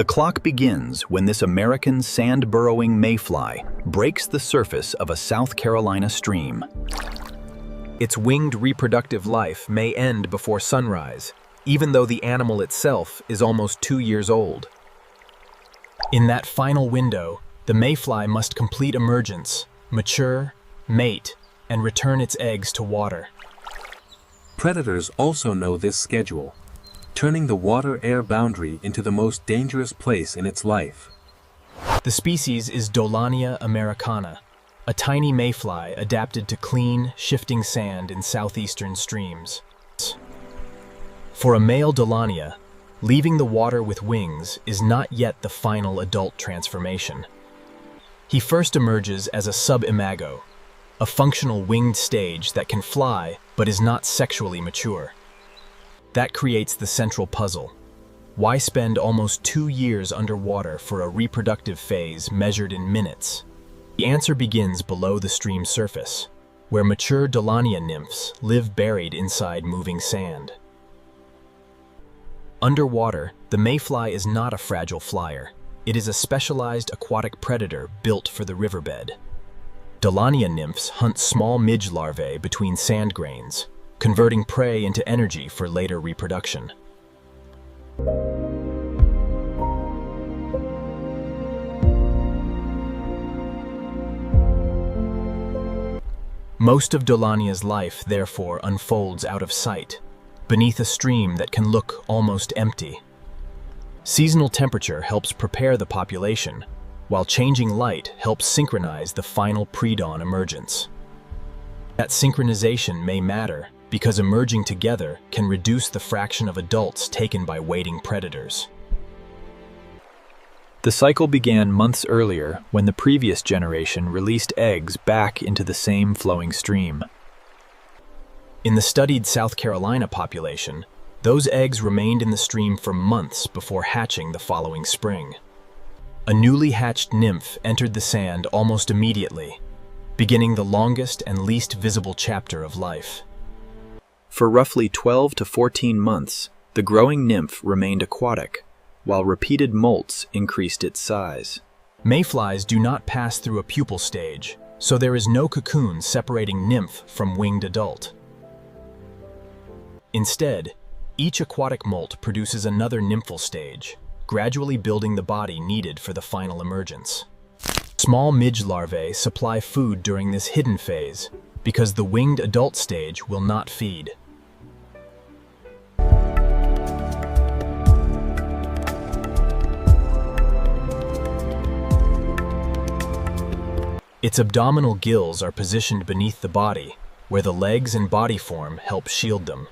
The clock begins when this American sand-burrowing mayfly breaks the surface of a South Carolina stream. Its winged reproductive life may end before sunrise, even though the animal itself is almost 2 years old. In that final window, the mayfly must complete emergence, mature, mate, and return its eggs to water. Predators also know this schedule, turning the water-air boundary into the most dangerous place in its life. The species is Dolania americana, a tiny mayfly adapted to clean, shifting sand in southeastern streams. For a male Dolania, leaving the water with wings is not yet the final adult transformation. He first emerges as a subimago, a functional winged stage that can fly but is not sexually mature. That creates the central puzzle. Why spend almost 2 years underwater for a reproductive phase measured in minutes? The answer begins below the stream surface, where mature Dolania nymphs live buried inside moving sand. Underwater, the mayfly is not a fragile flyer. It is a specialized aquatic predator built for the riverbed. Dolania nymphs hunt small midge larvae between sand grains, converting prey into energy for later reproduction. Most of Dolania's life, therefore, unfolds out of sight, beneath a stream that can look almost empty. Seasonal temperature helps prepare the population, while changing light helps synchronize the final predawn emergence. That synchronization may matter because emerging together can reduce the fraction of adults taken by waiting predators. The cycle began months earlier when the previous generation released eggs back into the same flowing stream. In the studied South Carolina population, those eggs remained in the stream for months before hatching the following spring. A newly hatched nymph entered the sand almost immediately, beginning the longest and least visible chapter of life. For roughly 12 to 14 months, the growing nymph remained aquatic, while repeated molts increased its size. Mayflies do not pass through a pupal stage, so there is no cocoon separating nymph from winged adult. Instead, each aquatic molt produces another nymphal stage, gradually building the body needed for the final emergence. Small midge larvae supply food during this hidden phase because the winged adult stage will not feed. Its abdominal gills are positioned beneath the body, where the legs and body form help shield them.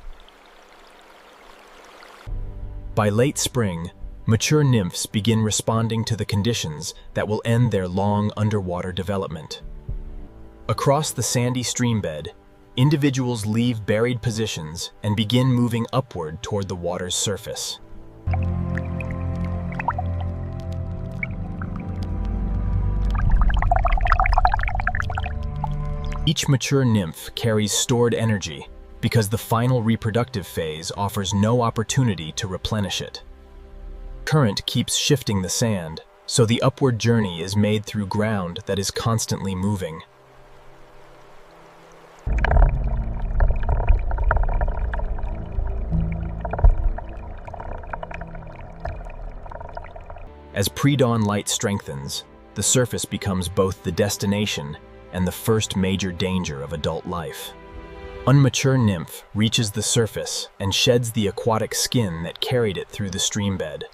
By late spring, mature nymphs begin responding to the conditions that will end their long underwater development. Across the sandy streambed, individuals leave buried positions and begin moving upward toward the water's surface. Each mature nymph carries stored energy because the final reproductive phase offers no opportunity to replenish it. Current keeps shifting the sand, so the upward journey is made through ground that is constantly moving. As predawn light strengthens, the surface becomes both the destination and the first major danger of adult life. Unmature nymph reaches the surface and sheds the aquatic skin that carried it through the streambed.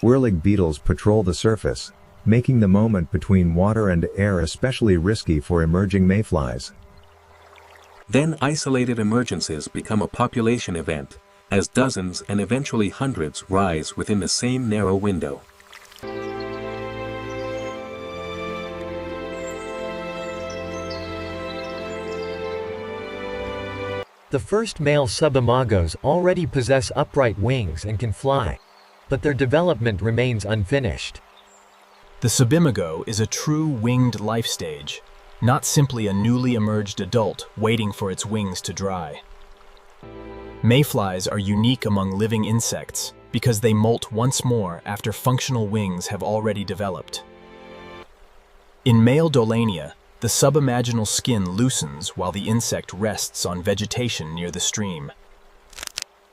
Whirling beetles patrol the surface, making the moment between water and air especially risky for emerging mayflies. Then isolated emergences become a population event, as dozens and eventually hundreds rise within the same narrow window. The first male subimagos already possess upright wings and can fly, but their development remains unfinished. The subimago is a true winged life stage, not simply a newly emerged adult waiting for its wings to dry. Mayflies are unique among living insects because they molt once more after functional wings have already developed. In male Dolania, the subimaginal skin loosens while the insect rests on vegetation near the stream.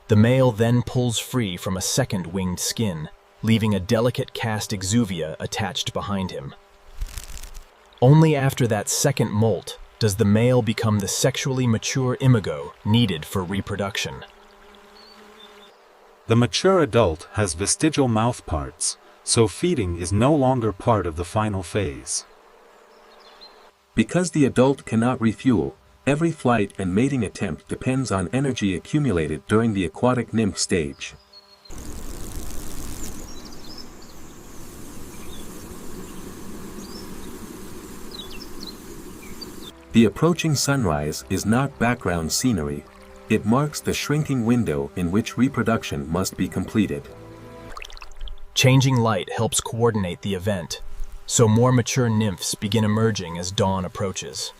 The male then pulls free from a second winged skin, leaving a delicate cast exuvia attached behind him. Only after that second molt does the male become the sexually mature imago needed for reproduction. The mature adult has vestigial mouth parts, so feeding is no longer part of the final phase. Because the adult cannot refuel, every flight and mating attempt depends on energy accumulated during the aquatic nymph stage. The approaching sunrise is not background scenery. It marks the shrinking window in which reproduction must be completed. Changing light helps coordinate the event, so more mature nymphs begin emerging as dawn approaches.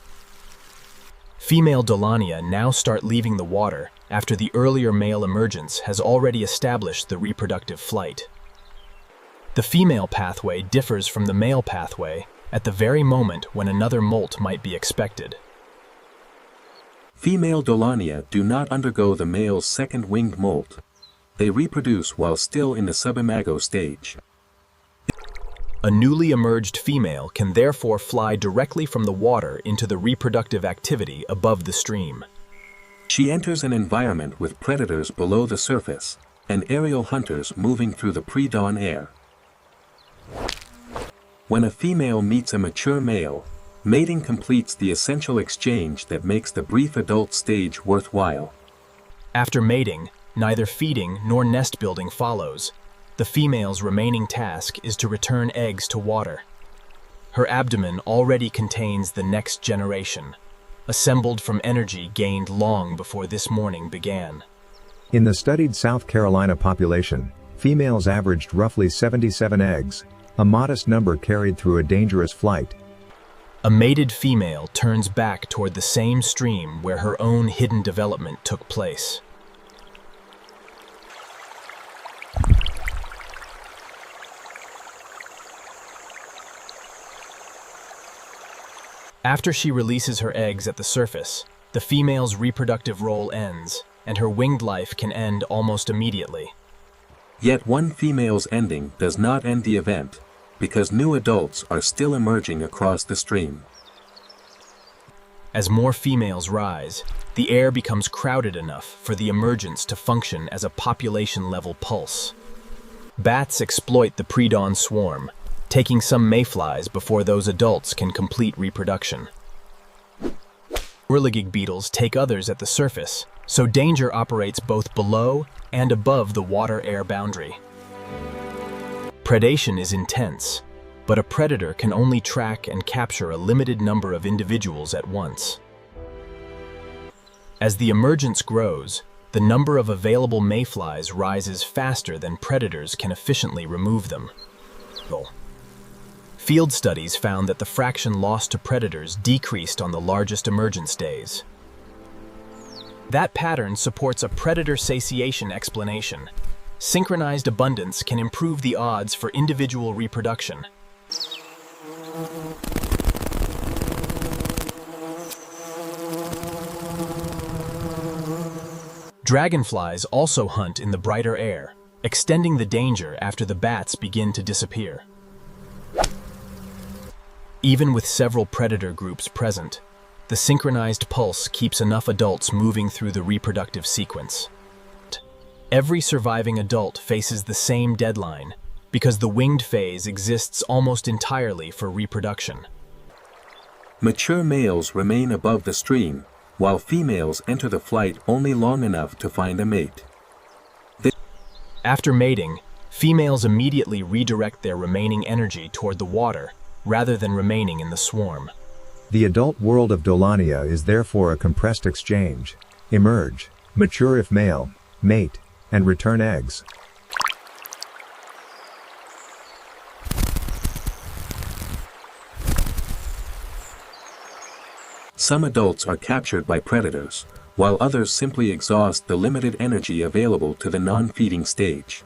Female Dolania now start leaving the water after the earlier male emergence has already established the reproductive flight. The female pathway differs from the male pathway at the very moment when another molt might be expected. Female Dolania do not undergo the male's second winged molt. They reproduce while still in the subimago stage. A newly emerged female can therefore fly directly from the water into the reproductive activity above the stream. She enters an environment with predators below the surface, and aerial hunters moving through the pre-dawn air. When a female meets a mature male, mating completes the essential exchange that makes the brief adult stage worthwhile. After mating, neither feeding nor nest building follows. The female's remaining task is to return eggs to water. Her abdomen already contains the next generation, assembled from energy gained long before this morning began. In the studied South Carolina population, females averaged roughly 77 eggs, a modest number carried through a dangerous flight. A mated female turns back toward the same stream where her own hidden development took place. After she releases her eggs at the surface, the female's reproductive role ends, and her winged life can end almost immediately. Yet one female's ending does not end the event, because new adults are still emerging across the stream. As more females rise, the air becomes crowded enough for the emergence to function as a population-level pulse. Bats exploit the predawn swarm, taking some mayflies before those adults can complete reproduction. Whirligig beetles take others at the surface, so danger operates both below and above the water-air boundary. Predation is intense, but a predator can only track and capture a limited number of individuals at once. As the emergence grows, the number of available mayflies rises faster than predators can efficiently remove them. Field studies found that the fraction lost to predators decreased on the largest emergence days. That pattern supports a predator satiation explanation. Synchronized abundance can improve the odds for individual reproduction. Dragonflies also hunt in the brighter air, extending the danger after the bats begin to disappear. Even with several predator groups present, the synchronized pulse keeps enough adults moving through the reproductive sequence. Every surviving adult faces the same deadline, because the winged phase exists almost entirely for reproduction. Mature males remain above the stream, while females enter the flight only long enough to find a mate. After mating, females immediately redirect their remaining energy toward the water, rather than remaining in the swarm. The adult world of Dolania is therefore a compressed exchange: emerge, mature if male, mate, and return eggs. Some adults are captured by predators, while others simply exhaust the limited energy available to the non-feeding stage.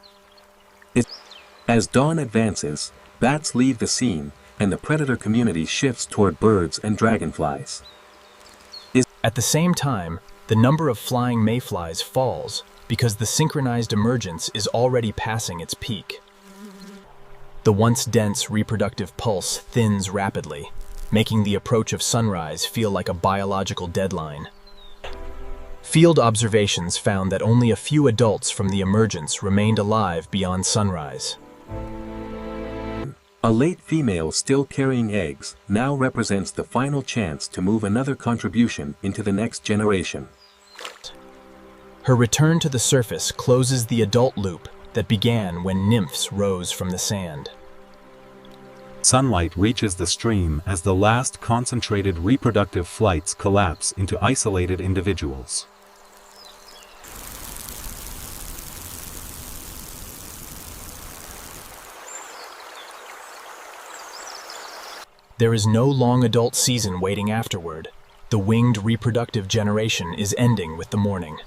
As dawn advances, bats leave the scene, and the predator community shifts toward birds and dragonflies. At the same time, the number of flying mayflies falls because the synchronized emergence is already passing its peak. The once dense reproductive pulse thins rapidly, making the approach of sunrise feel like a biological deadline. Field observations found that only a few adults from the emergence remained alive beyond sunrise. A late female still carrying eggs now represents the final chance to move another contribution into the next generation. Her return to the surface closes the adult loop that began when nymphs rose from the sand. Sunlight reaches the stream as the last concentrated reproductive flights collapse into isolated individuals. There is no long adult season waiting afterward. The winged reproductive generation is ending with the morning.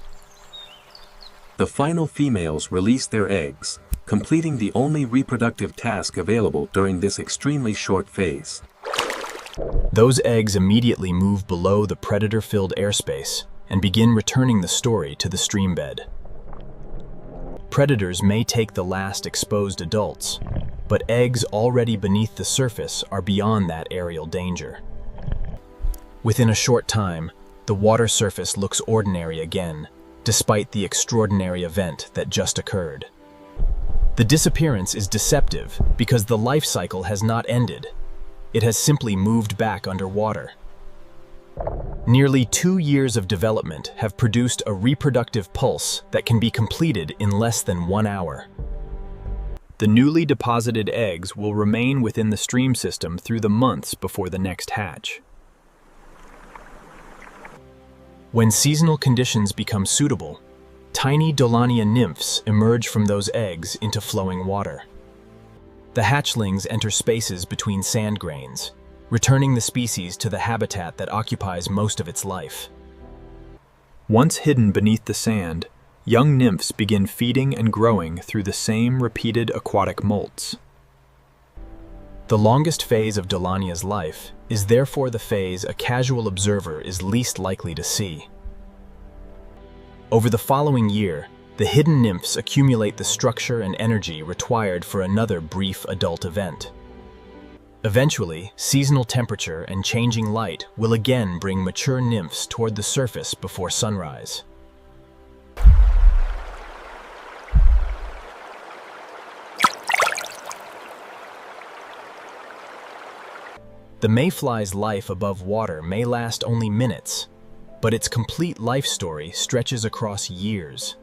The final females release their eggs, completing the only reproductive task available during this extremely short phase. Those eggs immediately move below the predator-filled airspace and begin returning the story to the stream bed. Predators may take the last exposed adults, but eggs already beneath the surface are beyond that aerial danger. Within a short time, the water surface looks ordinary again, despite the extraordinary event that just occurred. The disappearance is deceptive because the life cycle has not ended. It has simply moved back underwater. Nearly 2 years of development have produced a reproductive pulse that can be completed in less than 1 hour. The newly deposited eggs will remain within the stream system through the months before the next hatch. When seasonal conditions become suitable, tiny Dolania nymphs emerge from those eggs into flowing water. The hatchlings enter spaces between sand grains, returning the species to the habitat that occupies most of its life. Once hidden beneath the sand, young nymphs begin feeding and growing through the same repeated aquatic molts. The longest phase of Dolania's life is therefore the phase a casual observer is least likely to see. Over the following year, the hidden nymphs accumulate the structure and energy required for another brief adult event. Eventually, seasonal temperature and changing light will again bring mature nymphs toward the surface before sunrise. The mayfly's life above water may last only minutes, but its complete life story stretches across years.